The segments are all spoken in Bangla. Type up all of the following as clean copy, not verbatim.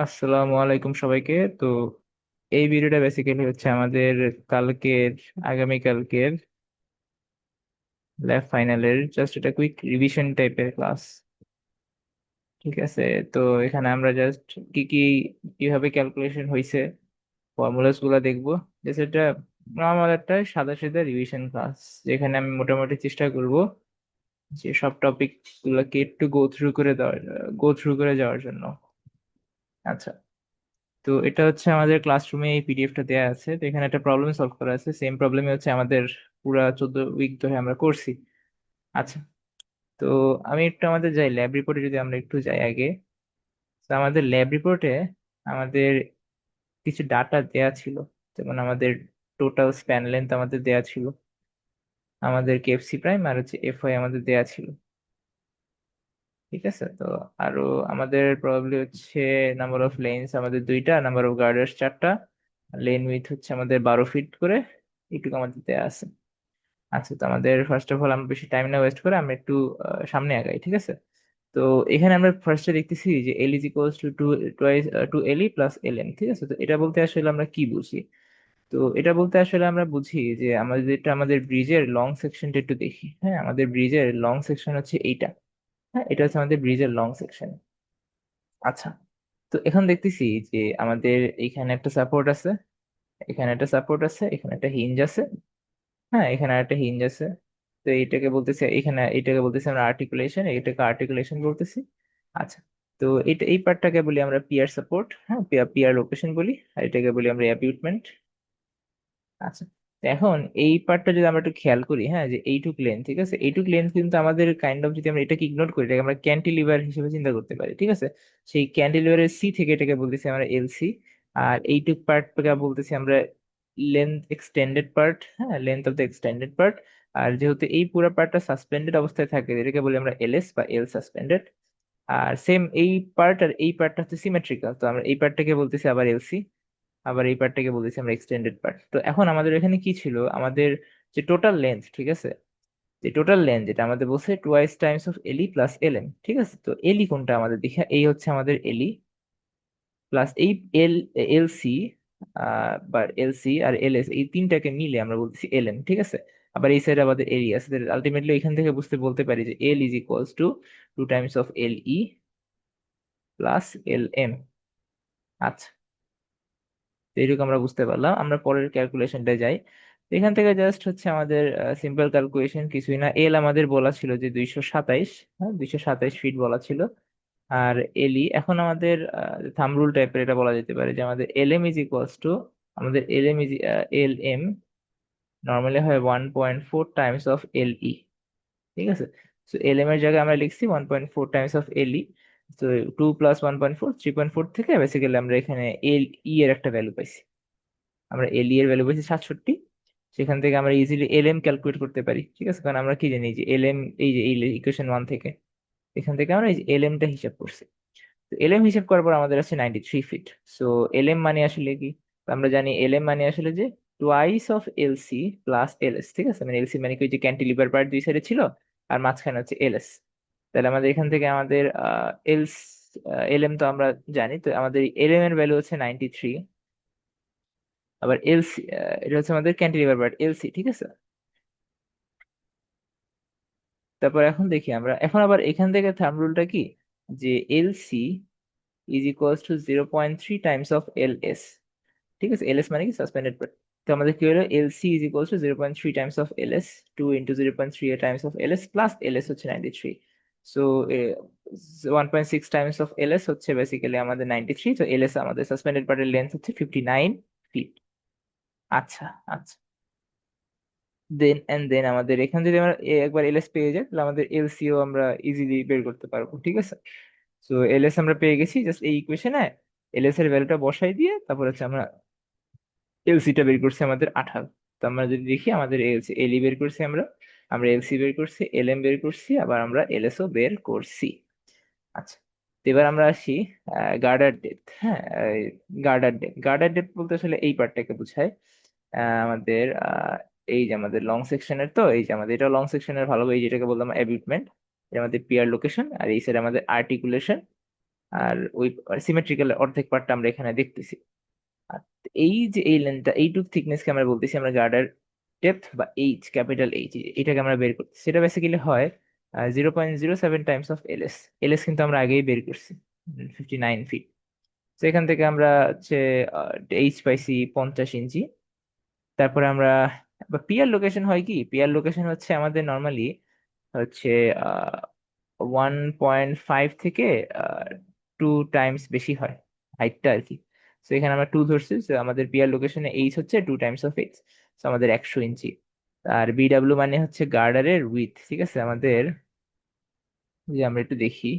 আসসালামু আলাইকুম সবাইকে। তো এই ভিডিওটা বেসিক্যালি হচ্ছে আমাদের কালকের আগামীকালকের ল্যাব ফাইনালের জাস্ট এটা কুইক রিভিশন টাইপের ক্লাস। ঠিক আছে। তো এখানে আমরা জাস্ট কি কি কিভাবে ক্যালকুলেশন হয়েছে ফর্মুলাস গুলা দেখবো। জাস্ট এটা নর্মাল একটা সাদা সাদা রিভিশন ক্লাস, যেখানে আমি মোটামুটি চেষ্টা করব যে সব টপিক গুলাকে একটু গো থ্রু করে যাওয়ার জন্য। আচ্ছা। তো এটা হচ্ছে আমাদের ক্লাসরুমে এই পিডিএফটা দেওয়া আছে। তো এখানে একটা প্রবলেম সলভ করা আছে, সেম প্রবলেমই হচ্ছে আমাদের পুরা 14 উইক ধরে আমরা করছি। আচ্ছা। তো আমি একটু আমাদের যাই ল্যাব রিপোর্টে, যদি আমরা একটু যাই আগে। তো আমাদের ল্যাব রিপোর্টে আমাদের কিছু ডাটা দেয়া ছিল। যেমন আমাদের টোটাল স্প্যান লেন্থ আমাদের দেয়া ছিল, আমাদের কেএফসি প্রাইম আর হচ্ছে এফওয়াই আমাদের দেয়া ছিল। ঠিক আছে। তো আরো আমাদের প্রবাবলি হচ্ছে নাম্বার অফ লেন্স আমাদের দুইটা, নাম্বার অফ গার্ডার্স চারটা, লেন উইথ হচ্ছে আমাদের 12 ফিট করে এইটুকু আমাদের দেয়া আছে। আচ্ছা। তো আমাদের ফার্স্ট অফ অল আমরা বেশি টাইম না ওয়েস্ট করে আমরা একটু সামনে আগাই। ঠিক আছে। তো এখানে আমরা ফার্স্টে দেখতেছি যে L is equals to two twice two L E plus L M. ঠিক আছে। তো এটা বলতে আসলে আমরা কি বুঝি? তো এটা বলতে আসলে আমরা বুঝি যে আমাদের ব্রিজের লং সেকশনটা একটু দেখি। হ্যাঁ, আমাদের ব্রিজের লং সেকশন হচ্ছে এইটা। হ্যাঁ, এটা হচ্ছে আমাদের ব্রিজের লং সেকশন। আচ্ছা। তো এখন দেখতেছি যে আমাদের এখানে একটা সাপোর্ট আছে, এখানে একটা সাপোর্ট আছে, এখানে একটা হিঞ্জ আছে। হ্যাঁ, এখানে একটা হিঞ্জ আছে। তো এটাকে বলতেছি আমরা আর্টিকুলেশন, এটাকে আর্টিকুলেশন বলতেছি। আচ্ছা। তো এই পার্টটাকে বলি আমরা পিয়ার সাপোর্ট, হ্যাঁ, পিয়ার লোকেশন বলি। আর এটাকে বলি আমরা অ্যাবিউটমেন্ট। আচ্ছা। তো এখন এই পার্টটা যদি আমরা একটু খেয়াল করি, হ্যাঁ, যে এইটুক লেন্থ, ঠিক আছে, এইটুক লেন্থ কিন্তু আমাদের কাইন্ড অফ, যদি আমরা এটাকে ইগনোর করি, এটাকে আমরা ক্যান্টিলিভার হিসেবে চিন্তা করতে পারি। ঠিক আছে। সেই ক্যান্টিলিভারের সি থেকে এটাকে বলতেছি আমরা এলসি। আর এইটুক পার্টটাকে বলতেছি আমরা লেন্থ এক্সটেন্ডেড পার্ট, হ্যাঁ, length of the extended part. আর যেহেতু এই পুরো পার্টটা সাসপেন্ডেড অবস্থায় থাকে, এটাকে বলি আমরা এলএস বা এল সাসপেন্ডেড। আর সেম এই পার্ট আর এই পার্টটা হচ্ছে সিমেট্রিক্যাল, তো আমরা এই পার্টটাকে বলতেছি আবার এলসি। আবার এই পার্টটাকে বলতেছি আমরা এক্সটেন্ডেড পার্ট। তো এখন আমাদের এখানে কি ছিল, আমাদের যে টোটাল লেন্থ, ঠিক আছে, যে টোটাল লেন্থ যেটা আমাদের বলছে টুয়াইস টাইমস অফ এলই প্লাস এলএম। ঠিক আছে। তো এলই কোনটা আমাদের দেখে, এই হচ্ছে আমাদের এলই প্লাস এই এল এলসি, বা এলসি আর এলএস, এই তিনটাকে মিলে আমরা বলতেছি এলএম। ঠিক আছে। আবার এই সাইডে আমাদের এরিয়া আছে। আলটিমেটলি এখান থেকে বলতে পারি যে L is equals to two times of L E plus L M. আচ্ছা। তো এইটুকু আমরা বুঝতে পারলাম। আমরা পরের ক্যালকুলেশনটা যাই। তো এখান থেকে জাস্ট হচ্ছে আমাদের সিম্পল ক্যালকুলেশন, কিছুই না। এল আমাদের বলা ছিল যে 227, হ্যাঁ, 227 ফিট বলা ছিল। আর এলই এখন আমাদের থাম্ব রুল টাইপের এটা বলা যেতে পারে যে আমাদের L M is equals to, আমাদের L M is L M normally হয় 1.4 টাইমস অফ এল ই। ঠিক আছে। তো এল এম এর জায়গায় আমরা লিখছি 1.4 টাইমস অফ এল ই। তো 2 + 1.4, 3.4 থেকে বেসিক্যালি আমরা এখানে এল ই এর একটা ভ্যালু পাইছি। আমরা এল এর ভ্যালু পেয়েছি 67। সেখান থেকে আমরা ইজিলি এল এম ক্যালকুলেট করতে পারি। ঠিক আছে। কারণ আমরা কি জানি যে এল এম, এই যে ইকুয়েশন 1 থেকে, এখান থেকে আমরা এই যে এল এমটা হিসাব করছি। তো এল এম হিসাব করার পর আমাদের আছে 93 ফিট। সো এল এম মানে আসলে কি? তো আমরা জানি এল এম মানে আসলে যে twice of L C plus L S. ঠিক আছে। মানে এল সি মানে কি, ওই যে ক্যান্টিলিভার পার্ট দুই সাইডে ছিল, আর মাঝখানে হচ্ছে এল এস। তাহলে আমাদের এখান থেকে আমাদের এল এল এম তো আমরা জানি। তো আমাদের এল এম এর ভ্যালু হচ্ছে 93। আবার এলসি, এটা হচ্ছে আমাদের ক্যান্টিলিভার পার্ট এলসি। ঠিক আছে। তারপর এখন দেখি আমরা, এখন আবার এখান থেকে থাম্ব রুলটা কি, যে LC is equals two 0.3 Times of L S. ঠিক আছে। এল এস মানে কি, সাসপেন্ডেড পার্ট। তো আমাদের কি হলো, LC is equals two 0.3 Times of L S, 2 × 0.3 Times of L S plus L S হচ্ছে 93। So 1.6 Times of L S হচ্ছে বেসিক্যালি আমাদের 93। তো এল এস আমাদের সাসপেন্ডেড পার্টের লেন্থ হচ্ছে 59 ফিট। আচ্ছা। আচ্ছা। দেন আমাদের এখান যদি আমরা একবার এলএস পেয়ে যাই, তাহলে আমাদের এলসিও আমরা ইজিলি বের করতে পারবো। ঠিক আছে। তো এলএস আমরা পেয়ে গেছি, জাস্ট এই ইকুয়েশনে এলএস এর ভ্যালুটা বসাই দিয়ে তারপর হচ্ছে আমরা এলসিটা বের করছি আমাদের 18। তো আমরা যদি দেখি আমাদের এলসি এলই বের করছি আমরা, আমরা এলসি বের করছি, এলএম বের করছি, আবার আমরা এলএসও বের করছি। আচ্ছা। তো এবার আমরা আসি গার্ডার ডেপথ। হ্যাঁ, গার্ডার ডেপথ বলতে আসলে এই পার্টটাকে বোঝায়। আমাদের এই যে আমাদের লং সেকশনের, তো এই যে আমাদের এটা লং সেকশনের ভালো, এই যেটাকে বললাম অ্যাবিউটমেন্ট, এটা আমাদের পিয়ার লোকেশন, আর এই সাইড আমাদের আর্টিকুলেশন। আর ওই সিমেট্রিক্যাল অর্ধেক পার্টটা আমরা এখানে দেখতেছি। আর এই যে এই লেন্থটা, এইটুক থিকনেসকে আমরা বলতেছি আমরা গার্ডার ডেপথ বা এইচ, ক্যাপিটাল এইচ, এটাকে আমরা বের করতেছি। সেটা বেসিক্যালি হয় 0.07 টাইমস অফ এলএস। এলএস কিন্তু আমরা আগেই বের করছি, 59 ফিট। তো এখান থেকে আমরা হচ্ছে এইচ পাইছি 50 ইঞ্চি। তারপরে আমরা পিয়ার লোকেশন হয় কি, পিয়ার লোকেশন হচ্ছে আমাদের নর্মালি হচ্ছে 1.5 থেকে 2 টাইমস বেশি হয় হাইটটা আর কি। তো এখানে আমরা 2 ধরছি, তো আমাদের পিয়ার লোকেশনে এইচ হচ্ছে 2 টাইমস অফ এইচ, তো আমাদের 100 ইঞ্চি। আর বিডাব্লিউ মানে হচ্ছে গার্ডারের উইথ, ঠিক আছে আমাদের। যে আমরা একটু দেখি,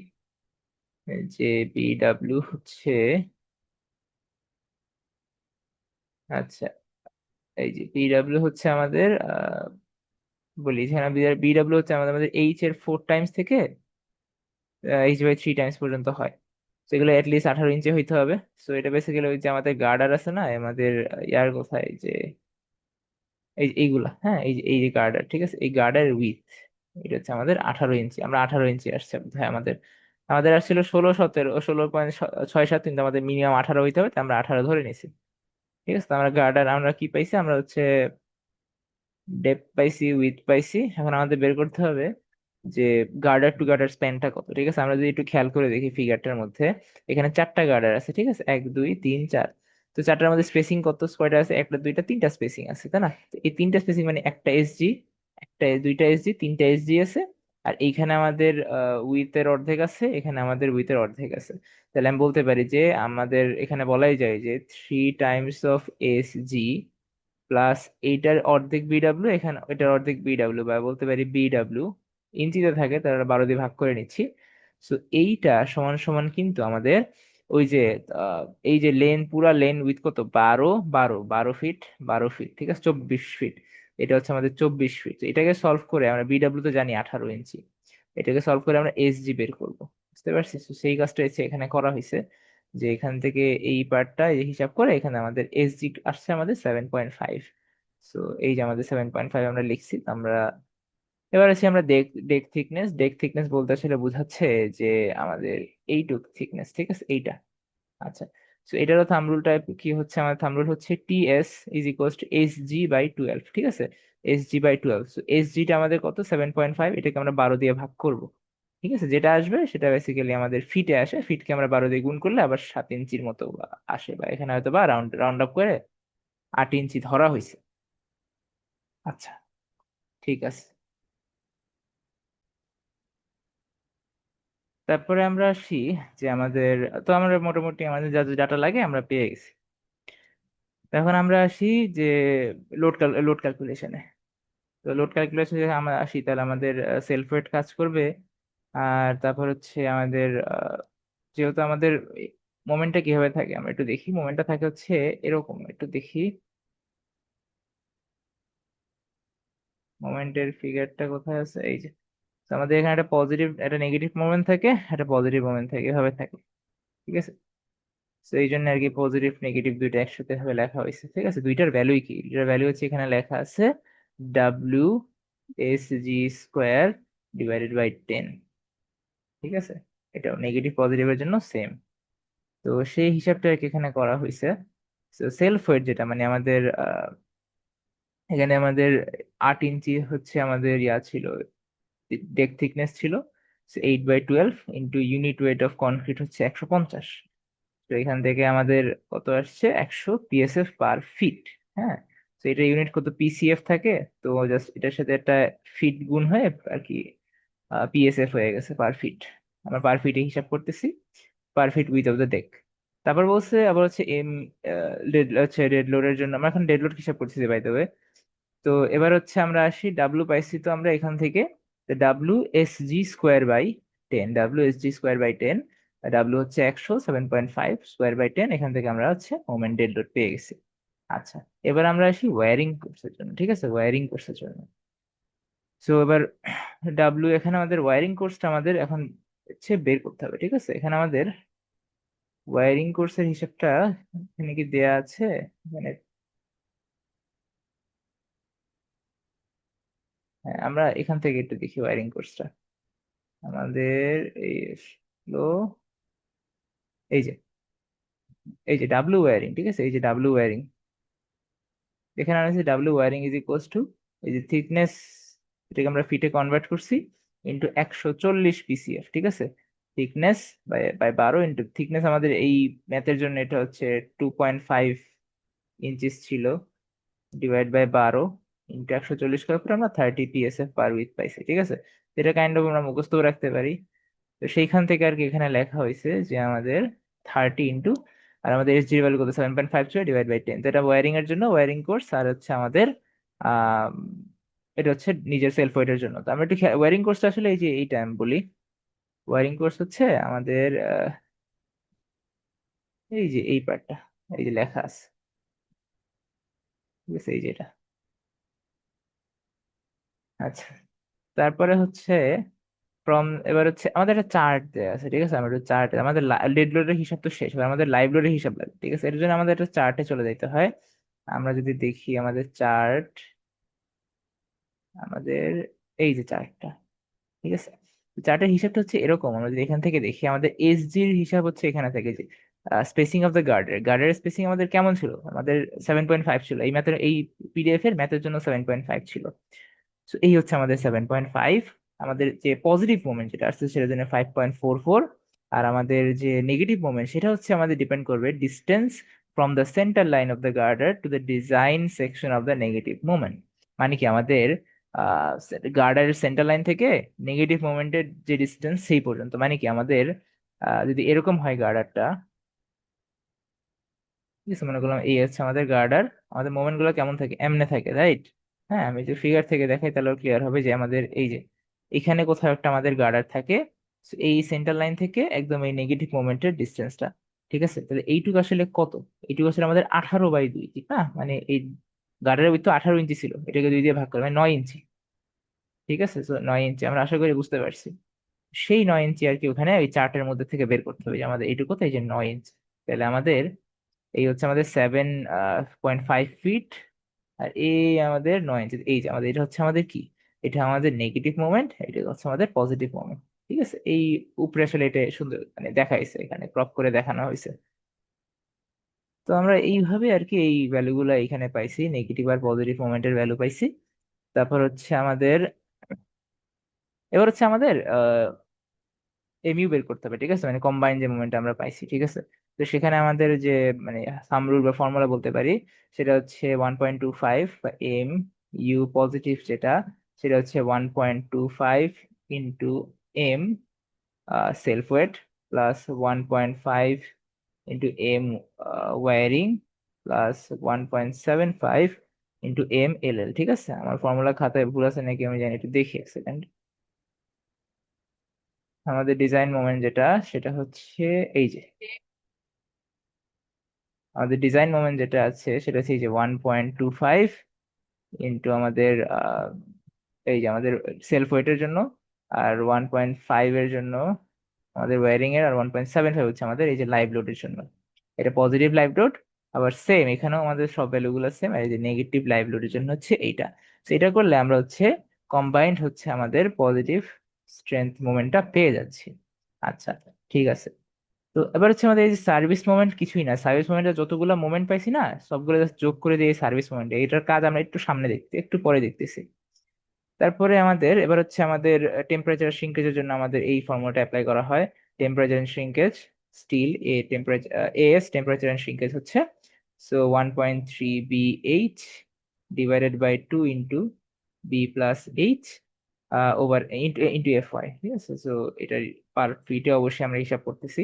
এই যে বিডাব্লিউ হচ্ছে, আচ্ছা এই যে বিডাব্লিউ হচ্ছে আমাদের বলি এখানে বিডাব্লিউ হচ্ছে আমাদের আমাদের এইচ এর 4 টাইমস থেকে H/3 টাইমস পর্যন্ত হয়। সেগুলো অ্যাটলিস্ট 18 ইঞ্চি হইতে হবে। তো এটা বেসিক্যালি ওই যে আমাদের গার্ডার আছে না আমাদের ইয়ার কোথায়, যে এইগুলা, হ্যাঁ এই যে গার্ডার, ঠিক আছে এই গার্ডার উইথ এটা হচ্ছে আমাদের 18 ইঞ্চি। আমরা 18 ইঞ্চি আসছে হ্যাঁ, আমাদের আমাদের আসছিল 16, 17, 16.67, কিন্তু আমাদের মিনিমাম 18 হইতে হবে, তো আমরা 18 ধরে নিছি। ঠিক আছে, তো আমরা গার্ডার আমরা কি পাইছি, আমরা হচ্ছে ডেপ পাইছি, উইথ পাইছি। এখন আমাদের বের করতে হবে যে গার্ডার টু গার্ডার স্প্যানটা কত। ঠিক আছে, আমরা যদি একটু খেয়াল করে দেখি ফিগারটার মধ্যে, এখানে 4টা গার্ডার আছে, ঠিক আছে 1 2 3 4। তো 4টার মধ্যে স্পেসিং কত, কয়টা আছে, একটা দুইটা তিনটা স্পেসিং আছে, তাই না? তো এই তিনটা স্পেসিং মানে একটা এসজি, দুইটা এসজি, তিনটা এসজি আছে। আর এইখানে আমাদের উইথের অর্ধেক আছে, এখানে আমাদের উইথের অর্ধেক আছে। তাহলে আমি বলতে পারি যে আমাদের এখানে বলাই যায় যে 3 টাইমস অফ এসজি প্লাস এইটার অর্ধেক বিডাব্লিউ, এখানে এটার অর্ধেক বিডাব্লিউ, বা বলতে পারি বিডাব্লিউ ইঞ্চিতে থাকে, তারা 12 দিয়ে ভাগ করে নিচ্ছি। তো এইটা সমান সমান কিন্তু আমাদের ওই যে আহ, এই যে লেন, পুরা লেন উইথ কত, 12 ফিট, 12 ফিট, ঠিক আছে 24 ফিট। এটা হচ্ছে আমাদের 24 ফিট। তো এটাকে সলভ করে আমরা বিডাব্লিউ তো জানি 18 ইঞ্চি, এটাকে সলভ করে আমরা এসজি বের করব। বুঝতে পারছিস? তো সেই কাজটা হচ্ছে এখানে করা হয়েছে, যে এখান থেকে এই পার্টটা হিসাব করে এখানে আমাদের এসজি আসছে আমাদের 7.5। তো এই যে আমাদের 7.5 আমরা লিখছি। তো আমরা এবার আছি আমরা deck deck thickness. Deck thickness বলতে আসলে বোঝাচ্ছে যে আমাদের এইটুক থিকনেস, ঠিক আছে এইটা। আচ্ছা, তো এটারও থাম্ব রুলটা কি হচ্ছে, আমাদের থাম্ব রুল হচ্ছে TS is equals to SG/12, ঠিক আছে SG/12। তো এসজিটা আমাদের কত, 7.5, এটাকে আমরা 12 দিয়ে ভাগ করব। ঠিক আছে, যেটা আসবে সেটা বেসিক্যালি আমাদের ফিটে আসে, ফিটকে আমরা 12 দিয়ে গুণ করলে আবার 7 ইঞ্চির মতো আসে, বা এখানে হয়তো বা রাউন্ড রাউন্ড আপ করে 8 ইঞ্চি ধরা হয়েছে। আচ্ছা, ঠিক আছে। তারপরে আমরা আসি যে আমাদের, তো আমরা মোটামুটি আমাদের যা যা ডাটা লাগে আমরা পেয়ে গেছি। এখন আমরা আসি যে লোড ক্যালকুলেশনে। তো লোড ক্যালকুলেশনে যদি আমরা আসি, তাহলে আমাদের সেলফ ওয়েট কাজ করবে। আর তারপর হচ্ছে আমাদের যেহেতু আমাদের মোমেন্টটা কিভাবে থাকে আমরা একটু দেখি। মোমেন্টটা থাকে হচ্ছে এরকম, একটু দেখি মোমেন্টের ফিগারটা কোথায় আছে, এই যে। তো আমাদের এখানে একটা পজিটিভ, একটা নেগেটিভ মোমেন্ট থাকে, একটা পজিটিভ মোমেন্ট থাকে, এভাবে থাকে। ঠিক আছে, তো এই জন্য আর কি পজিটিভ নেগেটিভ দুইটা একসাথে ভাবে লেখা হয়েছে। ঠিক আছে, দুইটার ভ্যালুই কি, দুইটার ভ্যালু হচ্ছে এখানে লেখা আছে WSG² / 10। ঠিক আছে, এটা নেগেটিভ পজিটিভের জন্য সেম। তো সেই হিসাবটা আর কি এখানে করা হয়েছে। তো সেলফ ওয়েট যেটা মানে আমাদের এখানে আমাদের 8 ইঞ্চি হচ্ছে আমাদের ইয়া ছিল, ডেক থিকনেস ছিল। 8/12 into unit weight of concrete হচ্ছে 150। তো এখান থেকে আমাদের কত আসছে, 100 PSF/ফিট। হ্যাঁ, তো এটা ইউনিট কত, পিসিএফ থাকে। তো জাস্ট এটার সাথে একটা ফিট গুণ হয়ে আর কি পিএসএফ হয়ে গেছে পার ফিট। আমরা পার ফিটে হিসাব করতেছি, পার fit with of the deck. তারপর বলছে আবার হচ্ছে এম, হচ্ছে ডেড লোডের জন্য আমরা এখন ডেড লোড হিসাব করতেছি বাই দ্য ওয়ে। তো এবার হচ্ছে আমরা আসি ডাব্লু পাইছি, তো আমরা এখান থেকে WSG²/10, ডাব্লু হচ্ছে 100, 7.5 স্কোয়ার বাই 10, এখান থেকে আমরা হচ্ছে মোমেন্ট ডেড লোড পেয়ে গেছি। আচ্ছা, এবার আমরা আসি ওয়ারিং কোর্সের জন্য। ঠিক আছে, ওয়ারিং কোর্সের জন্য। তো এবার ডাব্লু, এখানে আমাদের ওয়ারিং কোর্সটা আমাদের এখন হচ্ছে বের করতে হবে। ঠিক আছে, এখানে আমাদের ওয়ারিং কোর্সের হিসাবটা এখানে কি দেয়া আছে, মানে হ্যাঁ, আমরা এখান থেকে একটু দেখি ওয়ারিং কোর্সটা আমাদের এই লো। এই যে এই যে ডাব্লিউ ওয়ারিং, ঠিক আছে, এই যে ডাব্লিউ ওয়ারিং, এখানে আছে W wearing is equals to এই যে থিকনেস, এটাকে আমরা ফিটে কনভার্ট করছি, ইন্টু 140 পিসিএফ, ঠিক আছে। Thickness bye bye 12 into thickness, আমাদের এই ম্যাথের জন্য এটা হচ্ছে 2.5 ইঞ্চিস ছিল, ডিভাইড বাই 12 ইন্টু 140 করার পর আমরা 30 পিএসএফ পার উইক পাইছি, ঠিক আছে। এটা কাইন্ড অফ আমরা মুখস্থ রাখতে পারি। তো সেইখান থেকে আর কি এখানে লেখা হয়েছে যে আমাদের 30 ইন্টু, আর আমাদের এস জির ভ্যালু কত, 7.5 ছিল, ডিভাইড বাই 10। তো এটা ওয়ারিং এর জন্য ওয়ারিং কোর্স, আর হচ্ছে আমাদের আহ এটা হচ্ছে নিজের সেলফ ওয়েটের জন্য। তো আমরা একটু ওয়ারিং কোর্সটা আসলে এই যে এইটা আমি বলি, ওয়ারিং কোর্স হচ্ছে আমাদের এই যে এই পার্টটা, এই যে লেখা আছে, ঠিক আছে, এই যে এটা। আচ্ছা, তারপরে হচ্ছে ফ্রম, এবার হচ্ছে আমাদের একটা চার্ট দেওয়া আছে, ঠিক আছে। আমরা একটা চার্ট, আমাদের ডেড লোডের হিসাব তো শেষ, এবার আমাদের লাইভ লোডের হিসাব লাগবে, ঠিক আছে। এর জন্য আমাদের একটা চার্টে চলে যেতে হয়। আমরা যদি দেখি আমাদের চার্ট, আমাদের এই যে চার্টটা, ঠিক আছে, চার্টের হিসাবটা হচ্ছে এরকম। আমরা যদি এখান থেকে দেখি, আমাদের এসজির হিসাব হচ্ছে এখানে থেকে যে স্পেসিং অফ দ্য গার্ডের স্পেসিং আমাদের কেমন ছিল, আমাদের 7.5 ছিল, এই ম্যাথের এই পিডিএফ এর ম্যাথের জন্য 7.5 ছিল। তো এই হচ্ছে আমাদের 7.5। আমাদের যে পজিটিভ মোমেন্ট যেটা আসছে সেটার জন্য 5.44। আর আমাদের যে নেগেটিভ মোমেন্ট সেটা হচ্ছে আমাদের ডিপেন্ড করবে distance from the centre line of the girder to the design section of the negative moment. মানে কি, আমাদের গার্ডারের সেন্টার লাইন থেকে নেগেটিভ মোমেন্টের যে ডিস্টেন্স সেই পর্যন্ত, মানে কি আমাদের যদি এরকম হয় গার্ডারটা, ঠিক আছে, মনে করলাম এই হচ্ছে আমাদের গার্ডার, আমাদের মোমেন্ট গুলো কেমন থাকে, এমনে থাকে, রাইট। হ্যাঁ, আমি যদি ফিগার থেকে দেখাই তাহলে ক্লিয়ার হবে যে আমাদের এই যে এখানে কোথাও একটা আমাদের গার্ডার থাকে। So, এই সেন্টার লাইন থেকে একদম এই নেগেটিভ মোমেন্টের ডিস্টেন্সটা, ঠিক আছে। তাহলে এইটুকু আসলে কত, এইটুকু আসলে আমাদের 18/2, ঠিক না, মানে এই গার্ডারের উইথ তো 18 ইঞ্চি ছিল, এটাকে 2 দিয়ে ভাগ করে মানে 9 ইঞ্চি, ঠিক আছে। তো 9 ইঞ্চি আমরা আশা করি বুঝতে পারছি। সেই 9 ইঞ্চি আর কি ওখানে ওই চার্টের মধ্যে থেকে বের করতে হবে যে আমাদের এইটুকু, তো এই যে 9 ইঞ্চি। তাহলে আমাদের এই হচ্ছে আমাদের 7.5 ফিট, আর এই আমাদের 9 ইঞ্চি। এই যে আমাদের এটা হচ্ছে আমাদের কি, এটা আমাদের নেগেটিভ মোমেন্ট, এটা হচ্ছে আমাদের পজিটিভ মোমেন্ট, ঠিক আছে। এই উপরে আসলে এটা সুন্দর মানে দেখাইছে, এখানে ক্রপ করে দেখানো হয়েছে। তো আমরা এইভাবে আর কি এই ভ্যালুগুলো এখানে পাইছি, নেগেটিভ আর পজিটিভ মোমেন্টের ভ্যালু পাইছি। তারপর হচ্ছে আমাদের, এবার হচ্ছে আমাদের এমইউ বের করতে হবে, ঠিক আছে, মানে কম্বাইন যে মোমেন্ট আমরা পাইছি, ঠিক আছে। তো সেখানে আমাদের যে মানে সাম রুল বা ফর্মুলা বলতে পারি, সেটা হচ্ছে 1.25 বা এম ইউ পজিটিভ যেটা, সেটা হচ্ছে 1.25 into M self weight, plus 1.5 into M wearing, plus 1.75 into M L L, ঠিক আছে। আমার ফর্মুলা খাতায় ভুল আছে নাকি আমি জানি, একটু দেখি এক সেকেন্ড। আমাদের ডিজাইন মোমেন্ট যেটা, সেটা হচ্ছে এই যে আমাদের ডিজাইন মোমেন্ট যেটা আছে সেটা হচ্ছে এই যে 1.25 ইন্টু আমাদের এই যে আমাদের সেলফ ওয়েটের জন্য, আর 1.5 এর জন্য আমাদের ওয়ারিং এর, আর 1.75 হচ্ছে আমাদের এই যে লাইভ লোডের জন্য। এটা পজিটিভ লাইভ লোড। আবার সেম এখানেও আমাদের সব ভ্যালু গুলো সেম, আর এই যে নেগেটিভ লাইভ লোডের জন্য হচ্ছে এইটা। তো এটা করলে আমরা হচ্ছে কম্বাইন্ড হচ্ছে আমাদের পজিটিভ স্ট্রেংথ মোমেন্টটা পেয়ে যাচ্ছি। আচ্ছা, ঠিক আছে। তো এবার হচ্ছে আমাদের এই যে সার্ভিস মোমেন্ট কিছুই না, সার্ভিস মোমেন্টে যতগুলো মোমেন্ট পাইছি না সবগুলো just যোগ করে দিয়ে সার্ভিস মোমেন্ট, এটার কাজ আমরা একটু সামনে দেখতে একটু পরে দেখতেছি। তারপরে আমাদের এবার হচ্ছে আমাদের টেম্পারেচার শ্রিঙ্কেজের জন্য আমাদের এই ফর্মুলাটা অ্যাপ্লাই করা হয়। টেম্পারেচার শ্রিঙ্কেজ, স্টিল এ temperature, S temperature and shrinkage হচ্ছে, so 1.3 B H divided by 2 into B plus H over into into F Y, ঠিক আছে। সো এটার পার ফিটে অবশ্যই আমরা হিসাব করতেছি।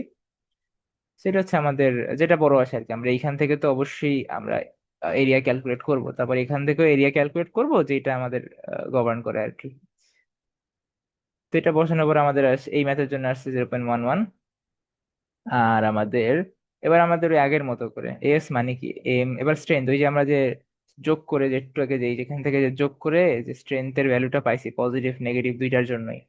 সেটা হচ্ছে আমাদের যেটা বড় আসে আর কি, আমরা এইখান থেকে তো অবশ্যই আমরা এরিয়া ক্যালকুলেট করব, তারপর এখান থেকেও এরিয়া ক্যালকুলেট করব যেটা আমাদের গভর্ন করে আর কি। তো এটা বসানোর পর আমাদের এই ম্যাথের জন্য আসছে 0.11। আর আমাদের এবার আমাদের ওই আগের মতো করে এস মানে কি এম, এবার স্ট্রেংথ, ওই যে আমরা যে যোগ করে যে একটু আগে যে যেখান থেকে যে যোগ করে যে স্ট্রেংথের ভ্যালুটা পাইছি পজিটিভ নেগেটিভ দুইটার জন্যই।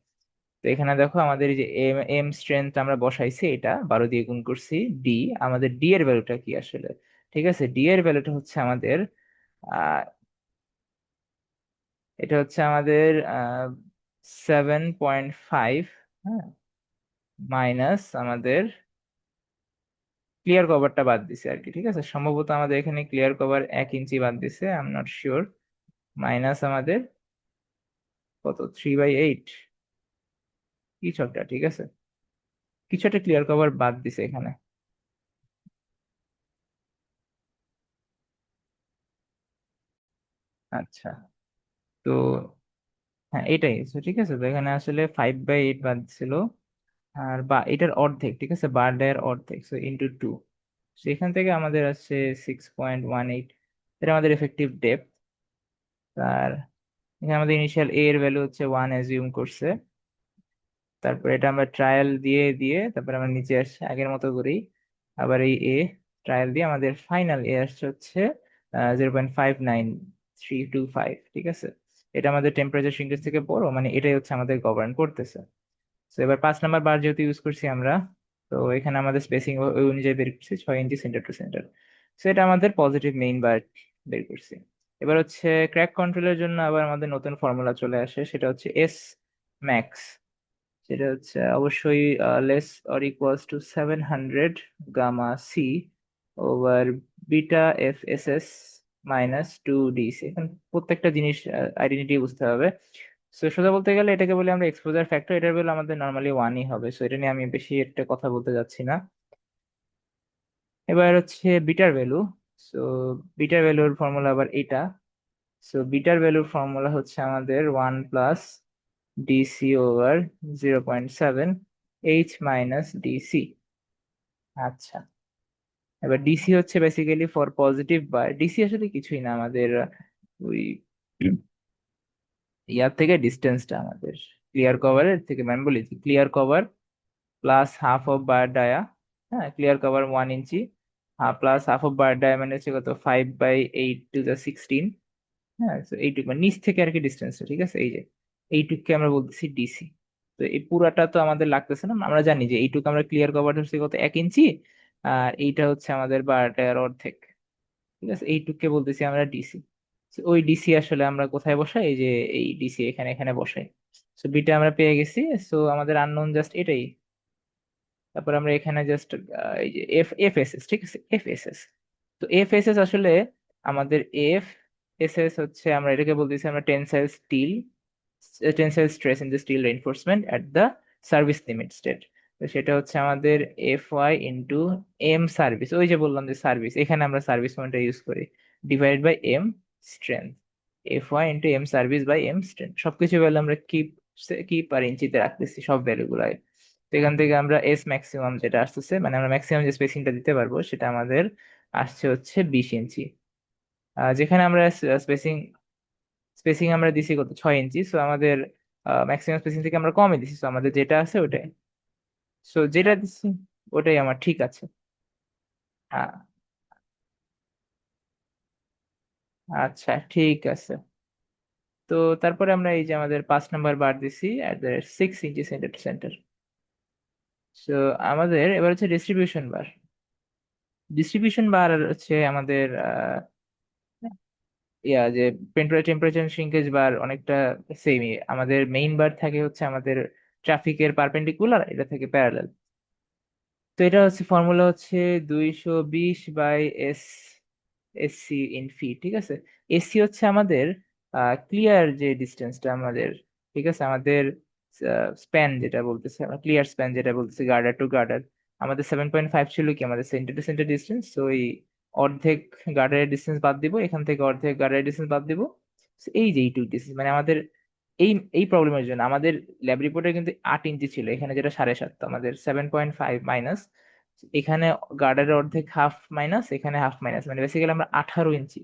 তো এখানে দেখো আমাদের এই যে এম এম স্ট্রেংথ আমরা বসাইছি, এটা 12 দিয়ে গুণ করছি। ডি, আমাদের ডি এর ভ্যালুটা কি আসলে, ঠিক আছে, ডি এর ভ্যালুটা হচ্ছে আমাদের আহ এটা হচ্ছে আমাদের 7.5, হ্যাঁ, মাইনাস আমাদের ক্লিয়ার কভারটা বাদ দিছে আর কি, ঠিক আছে। সম্ভবত আমাদের এখানে ক্লিয়ার কভার 1 ইঞ্চি বাদ দিছে, I am not sure. Minus আমাদের কত, 3/8 কিছু একটা, ঠিক আছে। কিছু একটা ক্লিয়ার কভার বাদ দিছে এখানে। আচ্ছা, তো হ্যাঁ এটাই তো, ঠিক আছে। তো এখানে আসলে 5/8 বাদ ছিল, আর বা এটার অর্ধেক, ঠিক আছে, বার এর অর্ধেক, সো ইন্টু 2। সেখান থেকে আমাদের আসছে 6.18। এটা আমাদের এফেক্টিভ ডেপথ। আর এখানে আমাদের ইনিশিয়াল এ এর ভ্যালু হচ্ছে 1 অ্যাজিউম করছে। তারপর এটা আমরা ট্রায়াল দিয়ে দিয়ে তারপর আমরা নিচে আসছি আগের মতো করেই। আবার এই এ ট্রায়াল দিয়ে আমাদের ফাইনাল এ আসছে হচ্ছে 0.59325, ঠিক আছে। এটা আমাদের টেম্পারেচার সিঙ্কেজ থেকে বড়, মানে এটাই হচ্ছে আমাদের গভর্ন করতেছে। তো এবার 5 নাম্বার বার যেহেতু ইউজ করছি আমরা, তো এখানে আমাদের স্পেসিং ওই অনুযায়ী বের করছি 6 ইঞ্চি সেন্টার টু সেন্টার। তো এটা আমাদের পজিটিভ মেইন বার বের করছি। এবার হচ্ছে ক্র্যাক কন্ট্রোলের জন্য আবার আমাদের নতুন ফর্মুলা চলে আসে, সেটা হচ্ছে এস ম্যাক্স। সেটা হচ্ছে অবশ্যই less or equals to 700 gamma C over beta F S S minus 2 DC. এখন প্রত্যেকটা জিনিস আইডেন্টিটি বুঝতে হবে। সো সোজা বলতে গেলে এটাকে বলে আমরা এক্সপোজার ফ্যাক্টর, এটার বেলা আমাদের নর্মালি 1ই হবে, সো এটা নিয়ে আমি বেশি একটা কথা বলতে যাচ্ছি না। এবার হচ্ছে বিটার ভ্যালু। সো বিটার ভ্যালুর ফর্মুলা আবার এটা। সো বিটার ভ্যালুর ফর্মুলা হচ্ছে আমাদের 1 plus DC over 0.7 H minus DC. আচ্ছা, এবার ডিসি হচ্ছে basically for positive bar. DC আসলে কিছুই না, আমাদের ওই ইয়ার থেকে ডিস্টেন্সটা আমাদের ক্লিয়ার কভারের থেকে, ম্যাম বলি clear cover plus half of bar dia. হ্যাঁ, clear cover 1 inch, plus half of bar dia মানে হচ্ছে কত, 5/8 টু দা 16। হ্যাঁ, তো এইটুকু মানে নিচ থেকে আর কি ডিস্টেন্সটা, ঠিক আছে। এই যে এইটুকুকে আমরা বলতেছি ডিসি। তো এই পুরাটা তো আমাদের লাগতেছে না, আমরা জানি যে এইটুকু আমরা ক্লিয়ার কভার ধরছি কত, 1 ইঞ্চি। আর এইটা হচ্ছে আমাদের বার ডায়ার অর্ধেক, ঠিক আছে। এইটুকুকে বলতেছি আমরা ডিসি। ওই ডিসি আসলে আমরা কোথায় বসাই, এই যে এই ডিসি এখানে এখানে বসাই। সো বিটা আমরা পেয়ে গেছি। সো আমাদের আননোন জাস্ট এটাই। তারপর আমরা এখানে জাস্ট এই যে এফ এফ এস এস, ঠিক আছে, এফ এস এস। তো এফ এস এস আসলে আমাদের এফ এস এস হচ্ছে, আমরা এটাকে বলতেছি আমরা tensile steel, tensile stress in the steel reinforcement at the service limit state. তো সেটা হচ্ছে আমাদের F Y into M service, ওই যে বললাম যে সার্ভিস, এখানে আমরা সার্ভিস পয়েন্টটা ইউজ করি, divide by M strength. F Y into M service by M strength, সবকিছু ভ্যালু আমরা কিপ আর ইঞ্চিতে রাখতেছি সব ভ্যালু গুলাই। তো এখান থেকে আমরা এস ম্যাক্সিমাম যেটা আসতেছে, মানে আমরা ম্যাক্সিমাম যে স্পেসিংটা দিতে পারবো সেটা আমাদের আসছে হচ্ছে 20 ইঞ্চি। যেখানে আমরা স্পেসিং স্পেসিং আমরা দিছি কত, 6 ইঞ্চি। সো আমাদের ম্যাক্সিমাম স্পেসিং থেকে আমরা কমে দিছি, সো আমাদের যেটা আছে ওটাই। সো যেটা দিচ্ছি ওটাই আমার ঠিক আছে। হ্যাঁ, আচ্ছা ঠিক আছে। তো তারপরে আমরা এই যে আমাদের 5 নাম্বার বার দিছি at the 6 inch centre to centre. So আমাদের এবার হচ্ছে ডিস্ট্রিবিউশন বার। ডিস্ট্রিবিউশন বার হচ্ছে আমাদের ইয়া যে টেম্পারেচার শ্রিঙ্কেজ বার অনেকটা সেমই। আমাদের মেইন বার থাকে হচ্ছে আমাদের ট্রাফিকের পারপেন্ডিকুলার, এটা থেকে প্যারালাল। তো এটা হচ্ছে ফর্মুলা হচ্ছে 220 by S SC in feet, ঠিক আছে। এসসি হচ্ছে আমাদের ক্লিয়ার যে ডিস্টেন্সটা আমাদের, ঠিক আছে, আমাদের স্প্যান যেটা বলতেছে, আমরা ক্লিয়ার স্প্যান যেটা বলতেছি গার্ডার টু গার্ডার। আমাদের 7.5 ছিল কি আমাদের সেন্টার টু সেন্টার ডিস্টেন্স, তো এই অর্ধেক গার্ডারের ডিস্টেন্স বাদ দিব, এখান থেকে অর্ধেক গার্ডারের ডিস্টেন্স বাদ দিব। So এই যে এইটুক ডিস্টেন্স মানে আমাদের এই এই প্রবলেমের জন্য আমাদের ল্যাব রিপোর্টে কিন্তু 8 ইঞ্চি ছিল, এখানে যেটা 7.5, তো আমাদের 7.5 মাইনাস এখানে গার্ডারের অর্ধেক হাফ মাইনাস এখানে হাফ মাইনাস, মানে বেসিক্যালি আমরা 18 ইঞ্চি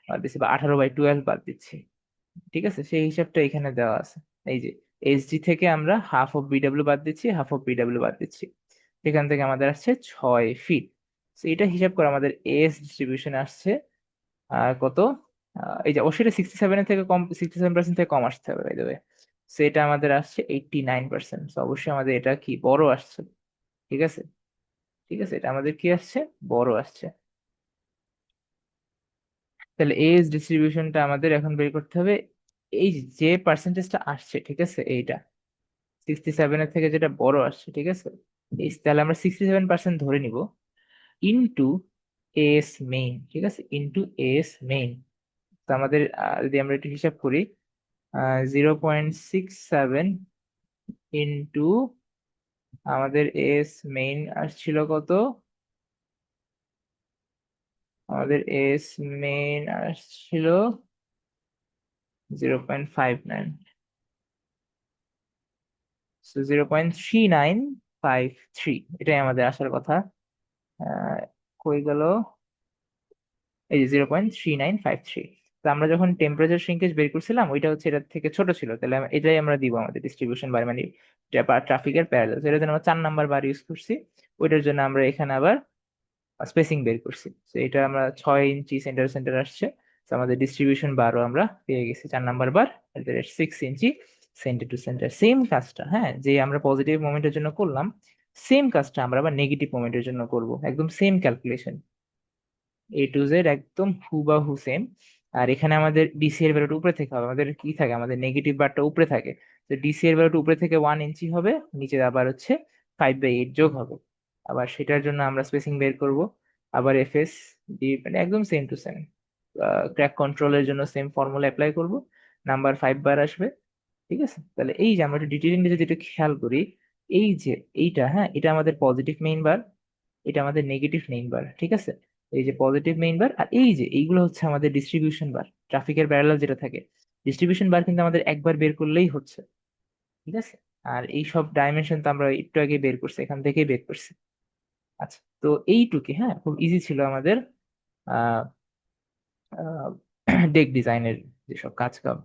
বাদ দিচ্ছি, বা 18/12 বাদ দিচ্ছি, ঠিক আছে। সেই হিসাবটা এখানে দেওয়া আছে। এই যে এসজি থেকে আমরা হাফ অফ বিডব্লিউ বাদ দিচ্ছি, হাফ অফ বিডব্লিউ বাদ দিচ্ছি, এখান থেকে আমাদের আসছে 6 ফিট। তো এটা হিসাব করে আমাদের এস ডিস্ট্রিবিউশন আসছে কত, এই যে অবশ্যই 67 থেকে কম, 67% থেকে কম আসতে হবে বাই দ্য ওয়ে। সো এটা আমাদের আসছে 89%। তো অবশ্যই আমাদের এটা কি বড় আসছে, ঠিক আছে। ঠিক আছে, এটা আমাদের কি আসছে, বড় আসছে। তাহলে এজ ডিস্ট্রিবিউশনটা আমাদের এখন বের করতে হবে। এই যে পার্সেন্টেজটা আসছে, ঠিক আছে, এইটা 67 এর থেকে যেটা বড় আসছে, ঠিক আছে, এই তাহলে আমরা 67% ধরে নিব। ইনটু এস মেইন, ঠিক আছে, ইনটু এস মেইন। তো আমাদের যদি আমরা একটু হিসাব করি, 0.67 ইনটু আমাদের এস মেইন আসছিল কত, আমাদের এস মেইন আসছিল 0.59, 0.3953, এটাই আমাদের আসার কথা। আহ, কই গেল, এই যে 0.3953। তো আমরা যখন টেম্পারেচার শ্রিঙ্কেজ বের করছিলাম ওইটা হচ্ছে এটার থেকে ছোট ছিল, তাহলে এটাই আমরা দিব আমাদের ডিস্ট্রিবিউশন বার, মানে ট্রাফিকের প্যারালাল। এটার জন্য আমরা 4 নাম্বার বার ইউজ করছি। ওইটার জন্য আমরা এখানে আবার স্পেসিং বের করছি। তো এটা আমরা 6 ইঞ্চি সেন্টার সেন্টার আসছে। তো আমাদের ডিস্ট্রিবিউশন বারও আমরা পেয়ে গেছি, 4 number bar 6 inch centre to centre. Same কাজটা, হ্যাঁ, যে আমরা পজিটিভ মোমেন্টের জন্য করলাম, সেম কাজটা আমরা আবার নেগেটিভ মোমেন্টের জন্য করব, একদম same calculation, A to Z একদম হুবাহু সেম। আর এখানে আমাদের ডিসি এর ভ্যালুটা উপরে থেকে হবে, আমাদের কি থাকে, আমাদের নেগেটিভ বারটা উপরে থাকে। তো ডিসি এর ভ্যালুটা উপরে থেকে 1 ইঞ্চি হবে, নিচে আবার হচ্ছে 5/8 যোগ হবে। আবার সেটার জন্য আমরা স্পেসিং বের করব। আবার এফএস ডি, মানে একদম সেম টু সেম। ক্র্যাক কন্ট্রোলের জন্য সেম ফর্মুলা অ্যাপ্লাই করব, নাম্বার 5 বার আসবে। ঠিক আছে, তাহলে এই যে আমরা একটু ডিটেইলিংলি যদি একটু খেয়াল করি, এই যে এইটা, হ্যাঁ, এটা আমাদের পজিটিভ মেইন বার, এটা আমাদের নেগেটিভ মেইন বার, ঠিক আছে। এই যে পজিটিভ মেইন বার, আর এই যে এইগুলো হচ্ছে আমাদের ডিস্ট্রিবিউশন বার, ট্রাফিকের প্যারালাল যেটা থাকে। ডিস্ট্রিবিউশন বার কিন্তু আমাদের একবার বের করলেই হচ্ছে, ঠিক আছে। আর এই সব ডাইমেনশন তো আমরা একটু আগে বের করছি, এখান থেকেই বের করছি। আচ্ছা, তো এইটুকি, হ্যাঁ, খুব ইজি ছিল আমাদের আহ ডেক ডিজাইনের যেসব কাজ কাম।